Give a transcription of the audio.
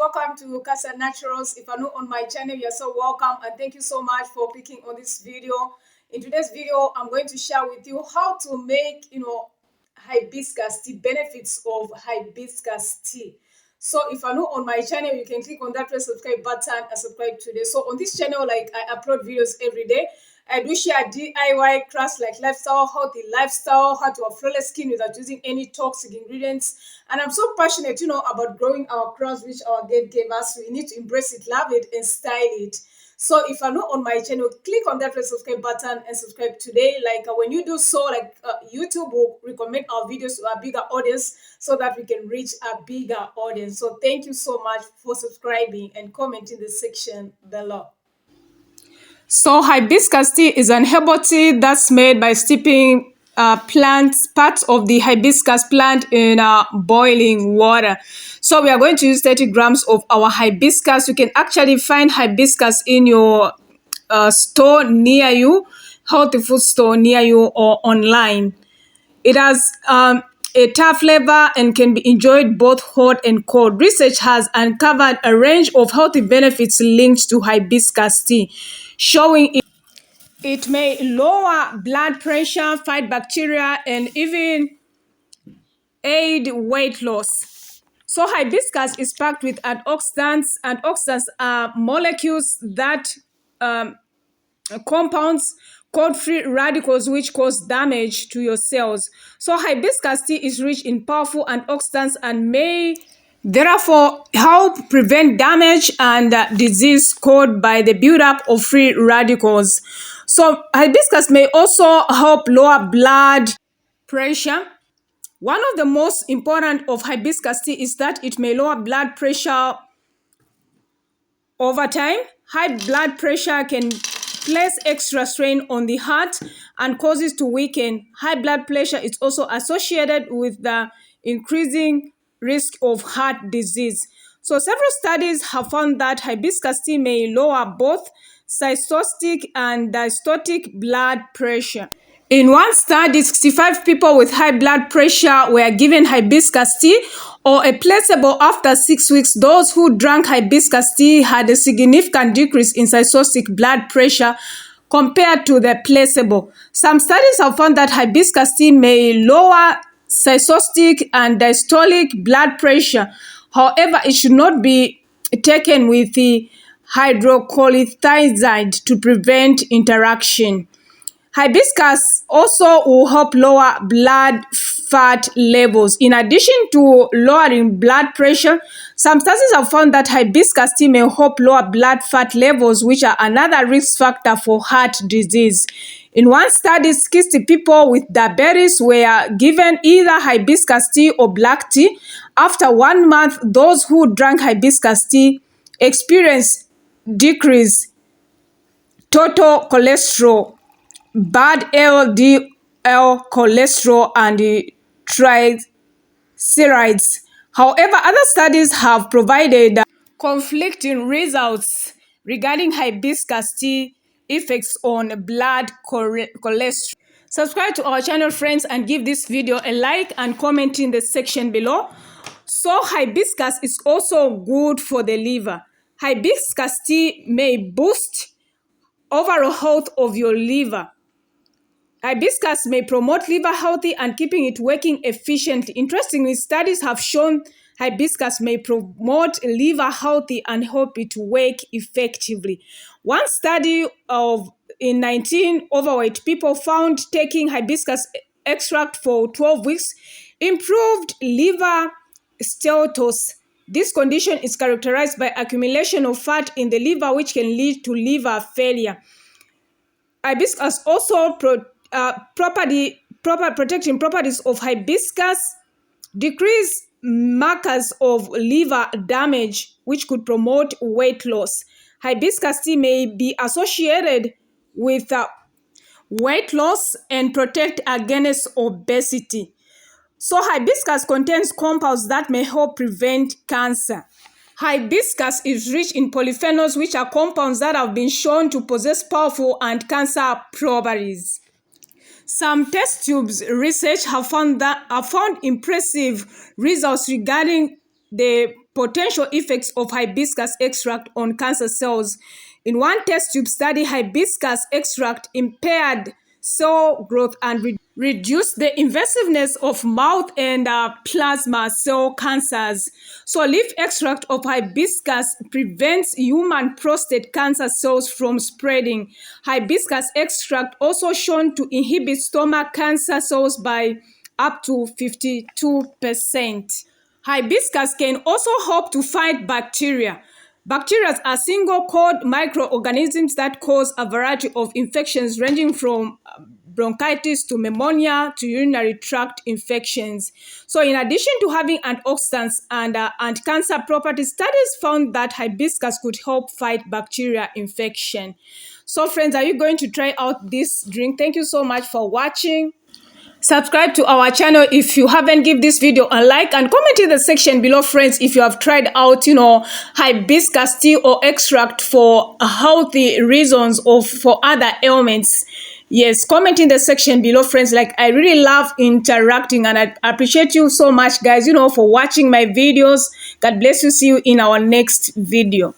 welcome to Cassia Naturals. If you're new on my channel, you're so welcome, and thank you so much for clicking on this video. In today's video, I'm going to share with you how to make hibiscus tea, benefits of hibiscus tea. So if you're new on my channel, you can click on that red subscribe button and subscribe today. So on this channel, like, I upload videos every day. I do share DIY crafts like lifestyle, healthy lifestyle, how to have flawless skin without using any toxic ingredients. And I'm so passionate, about growing our crafts which our God gave us. We need to embrace it, love it, and style it. So if you're not on my channel, click on that red subscribe button and subscribe today. When you do so, YouTube will recommend our videos to a bigger audience so that we can reach a bigger audience. So thank you so much for subscribing and comment in the section below. So hibiscus tea is an herbal tea that's made by steeping parts of the hibiscus plant in boiling water. So we are going to use 30 grams of our hibiscus. You can actually find hibiscus in your store near you, healthy food store near you, or online. It has a tough flavor and can be enjoyed both hot and cold. Research has uncovered a range of healthy benefits linked to hibiscus tea, showing it may lower blood pressure, fight bacteria, and even aid weight loss. So hibiscus is packed with antioxidants. Antioxidants are molecules that compounds called free radicals which cause damage to your cells. So hibiscus tea is rich in powerful antioxidants and may therefore help prevent damage and disease caused by the buildup of free radicals. So hibiscus may also help lower blood pressure. One of the most important of hibiscus tea is that it may lower blood pressure over time. High blood pressure can place extra strain on the heart and causes to weaken. High blood pressure is also associated with the increasing risk of heart disease. So several studies have found that hibiscus tea may lower both systolic and diastolic blood pressure. In one study, 65 people with high blood pressure were given hibiscus tea or a placebo after 6 weeks. Those who drank hibiscus tea had a significant decrease in systolic blood pressure compared to the placebo. Some studies have found that hibiscus tea may lower systolic and diastolic blood pressure. However, it should not be taken with the hydrocolloid to prevent interaction. Hibiscus also will help lower blood fat levels. In addition to lowering blood pressure, some studies have found that hibiscus tea may help lower blood fat levels, which are another risk factor for heart disease. In one study, 60 people with diabetes were given either hibiscus tea or black tea. After 1 month, those who drank hibiscus tea experienced decreased total cholesterol, bad LDL cholesterol, and triglycerides. However, other studies have provided conflicting results regarding hibiscus tea effects on blood cholesterol. Subscribe to our channel, friends, and give this video a like and comment in the section below. So hibiscus is also good for the liver. Hibiscus tea may boost overall health of your liver. Hibiscus may promote liver health and keeping it working efficiently. Interestingly, studies have shown hibiscus may promote liver health and help it work effectively. One study in 19 overweight people found taking hibiscus extract for 12 weeks improved liver steatosis. This condition is characterized by accumulation of fat in the liver, which can lead to liver failure. Hibiscus also protecting properties of hibiscus decrease markers of liver damage, which could promote weight loss. Hibiscus tea may be associated with weight loss and protect against obesity. So hibiscus contains compounds that may help prevent cancer. Hibiscus is rich in polyphenols, which are compounds that have been shown to possess powerful anti-cancer properties. Some test tubes research have found impressive results regarding the potential effects of hibiscus extract on cancer cells. In one test tube study, hibiscus extract impaired cell growth and reduced the invasiveness of mouth and plasma cell cancers. So leaf extract of hibiscus prevents human prostate cancer cells from spreading. Hibiscus extract also shown to inhibit stomach cancer cells by up to 52%. Hibiscus can also help to fight bacteria. Bacteria are single-celled microorganisms that cause a variety of infections ranging from bronchitis to pneumonia to urinary tract infections. So in addition to having antioxidants and anti-cancer properties, studies found that hibiscus could help fight bacteria infection. So friends, are you going to try out this drink? Thank you so much for watching. Subscribe to our channel if you haven't. Give this video a like and comment in the section below, friends, if you have tried out hibiscus tea or extract for healthy reasons or for other ailments. Yes, comment in the section below, friends. Like, I really love interacting, and I appreciate you so much, guys, for watching my videos. God bless you. See you in our next video.